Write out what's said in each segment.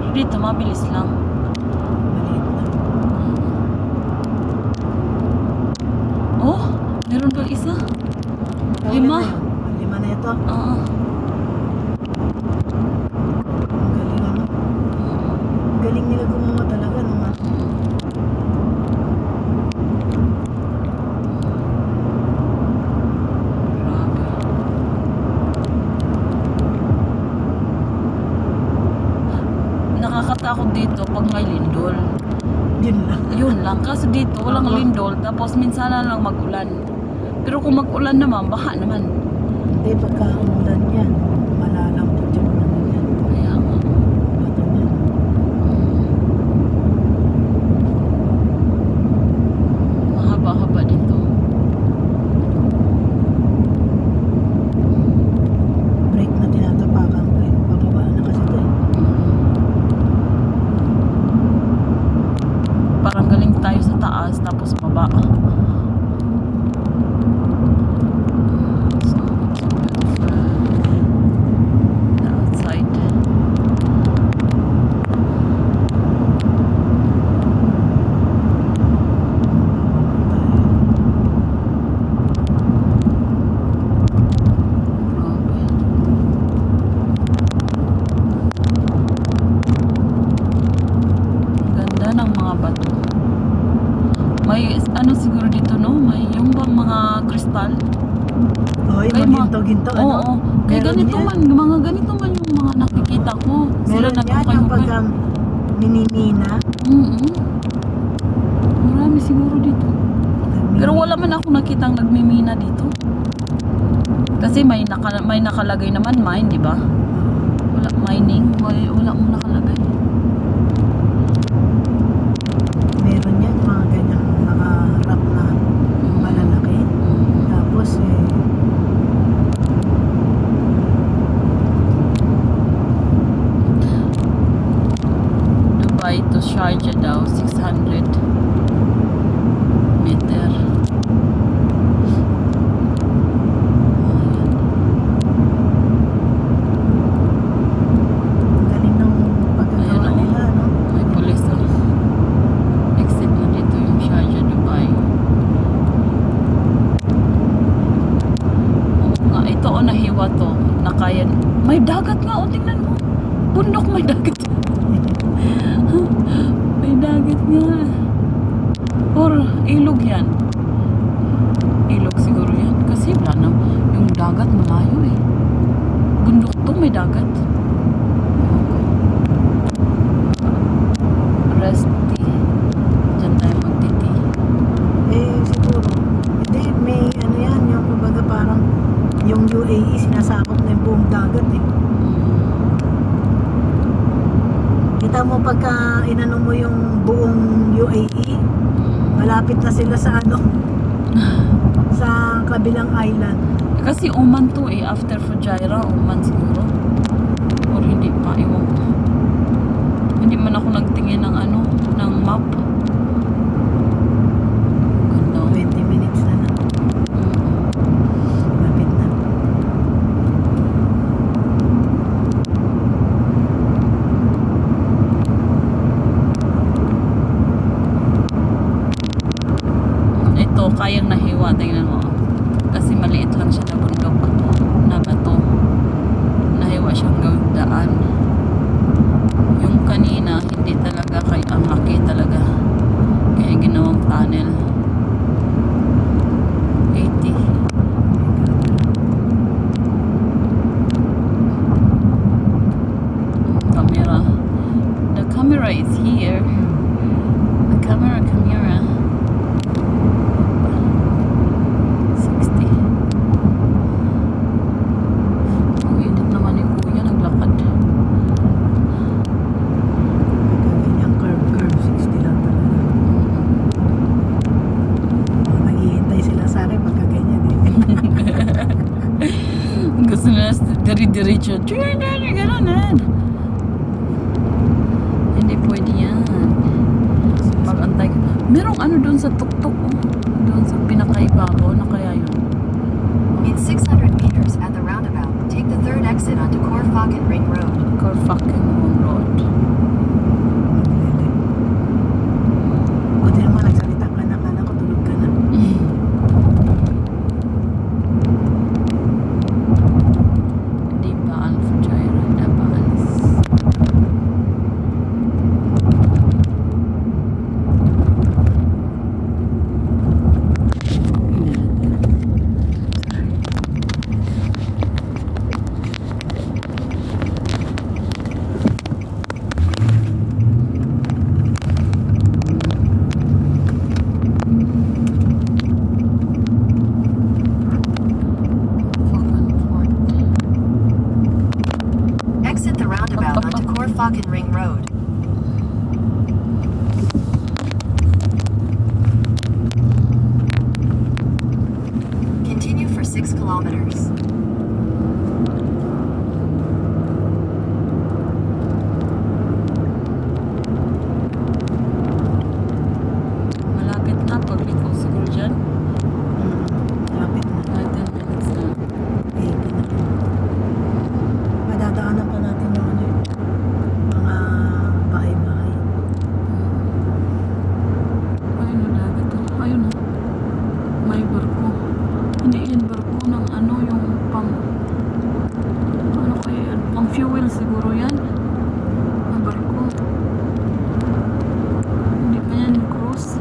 Dito, mabilis lang. Maliit lang. Oh, meron pa isa. Ilan Lima. na yun? 5 na ito. Oo. Ang galing ano. Galing nila gumawa talaga no. Grabe. Nakakatakot dito pag may lindol. Yun lang. Yun lang. Kaso dito, walang lindol. Tapos minsan lang mag-ulan. Pero kung mag-ulan naman, baka naman. Hindi, pagka umulan yan, malalampot yung ano yan. Kaya nga. Bato yan. Mahaba-haba dito. Break na tinatapakan ko eh. Bababa na kasi ito eh. Parang galing tayo sa taas, tapos baba. So, it's beautiful. The outside. Grabe. Ang ganda ng mga bato. May ano siguro dito, no? May yung bang mga kristal? Oh, yung Kaya mga ginto-ginto ano? Oo. Kaya Meron ganito yan. man, mga ganito man yung mga nakikita ko. Sila Meron yan yung nagkukay-hukay. pagka mininina. Marami siguro dito. Pero wala man ako nakitang nagmimina dito. Kasi may nakalagay naman mine, di ba? Wala mining, wala mo nakalagay. Meron yan, mga ganyang mga rock na malalaki. Tapos eh, Dubai to Sharjah daw, 600 meter. ang galing ng pagkagawa Ayan, oh. nila, no? May pulis, oh. Exit na dito yung Sharjah, Dubai. Oo nga, ito o nahiwa to. Nakayan. May dagat nga, o tingnan mo. Bundok, may dagat. May dagat nga. Or ilog yan. Ilog siguro yan. Kasi wala na. Yung dagat malayo eh. Bundok to, may dagat. Resty. Diyan tayo magtiti. Eh, siguro. Hindi, may ano yan, yung kumbaga parang yung UAE sinasakop na yung buong dagat eh. Kita mo pagka inano mo yung buong UAE, malapit na sila sa ano, sa kabilang island. Kasi Oman to eh. After Fujairah, Oman siguro. Or hindi pa, iwan ko. Hindi man ako nagtingin ng ano, ng map. Ganda. 20 minutes na na. Lapit na. Ito, kayang nahiwa. Tingnan mo. Kasi maliit lang siya na bundok na bato. Nahiwa siyang gawing daan. Yung kanina, hindi talaga kay ang laki talaga. Kaya ginawang tunnel. 80. Camera. The camera is here. The camera. 60. Ang init naman ni Kuya, naglakad. Ganyan curve 60 lang talaga. Naghihintay sila sa akin pagka ganyan eh. Gusto na diri-diretso. Gano'n. Hindi pwede yan. Pag-antay. Merong ano doon sa tuktok. Oh. Doon sa pinakaibabaw na kaya yun. In 600 meters at the roundabout, take the third exit onto Khor Fakkan Ring Road. Khor Fakkan Road. Hoboken Ring Road. Continue for 6 kilometers. Malapit na. Pagliko siguro dyan. Lapit na. 10 minutes na. 80 na. Madadaanan pa natin yung ano yun. Mga bahay-bahay. Ayun na dagat. Ayun o. May barko. Hindi yan barko ng ano yung pang... Ano kaya yan? Pang fuel siguro yan. Na barko. Hindi pa yan cruise.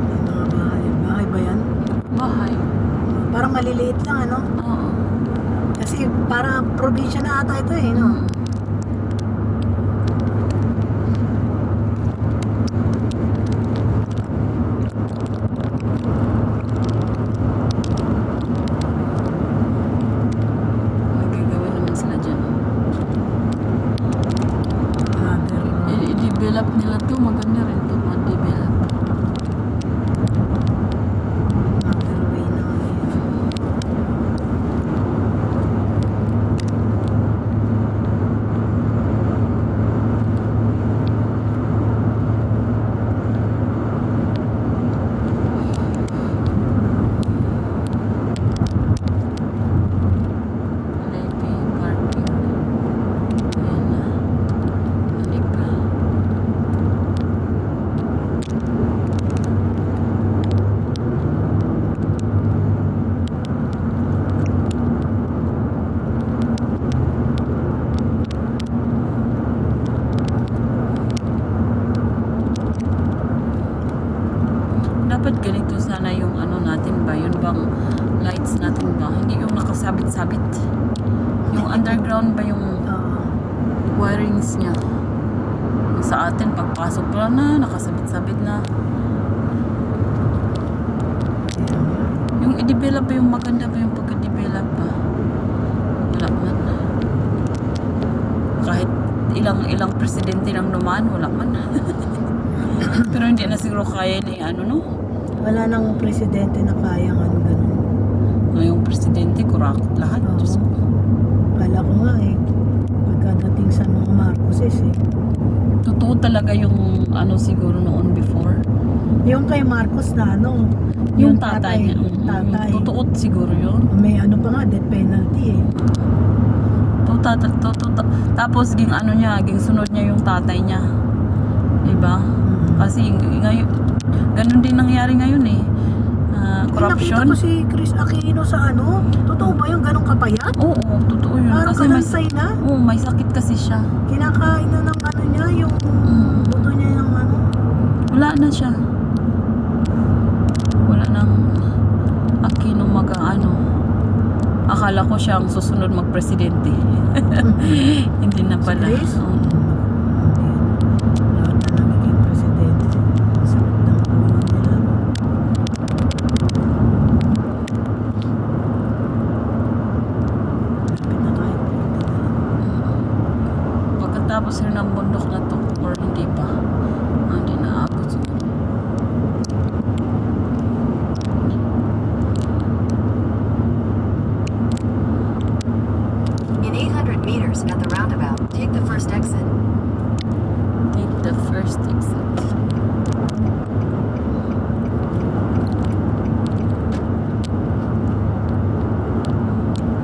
Yung mga bahay. Bahay ba yan? Bahay. Parang maliliit lang ano? Oo. Kasi para probinsya na ata ito eh, no? Magagawa naman sila dyan. Another, I-develop nila to. Maganda rin to. Ma-develop. another way na ano yun. Levy parking. Ayan na. Balik pa. Dapat ganito sana yung ano natin ba? Yun bang lights natin ba? Hindi yung nakasabit-sabit. Yung underground ba yung Oo. wirings niya? Yung sa atin, pagpasok pa na, nakasabit-sabit na. Yung i-develop ba yung maganda ba yung pagka-develop ba? Wala man. Kahit ilang presidente nang dumaan, wala man. Pero hindi na siguro kaya ni ano no? Wala nang presidente na kayang ano ganun. Ngayong presidente, kurakot lahat. Oo. Diyos ko. Kala ko nga eh. Pagkadating sa mga Marcoses eh. Totoo talaga yung ano siguro noon before. Yung kay Marcos na ano. Yung tatay niya. Yung tatay. Totoo siguro yun. May ano pa nga, death penalty eh. Tapos ging ano niya, ging sunod niya yung tatay niya. Diba? Kasi ngayon, ganun din nangyari ngayon eh. Corruption. Nakita ko si Chris Aquino sa ano. Totoo ba yung ganong kapayat? Oo, totoo yun. Parang Kasi may, kadansay na. may sakit kasi siya. Kinakain na ng ano niya, yung buto niya ng ano. Wala na siya. Wala nang Aquino ano. Akala ko siya ang susunod magpresidente. Hindi na pala. Si Chris? Oo. Lahat na nagiging presidente. Sakit ng ulo nila. Lapit na tayo. Pagkatapos rin ng bundok na to, or hindi pa. Hindi na abot siguro. In 800 meters at the roundabout, take the first exit. Take the first exit.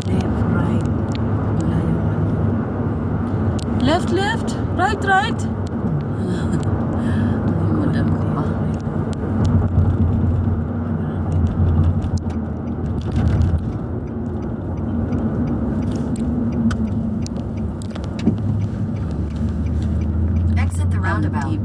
Left, right. Wala yung ano. Left, left. Right, right. Madam ko pa. Exit the roundabout.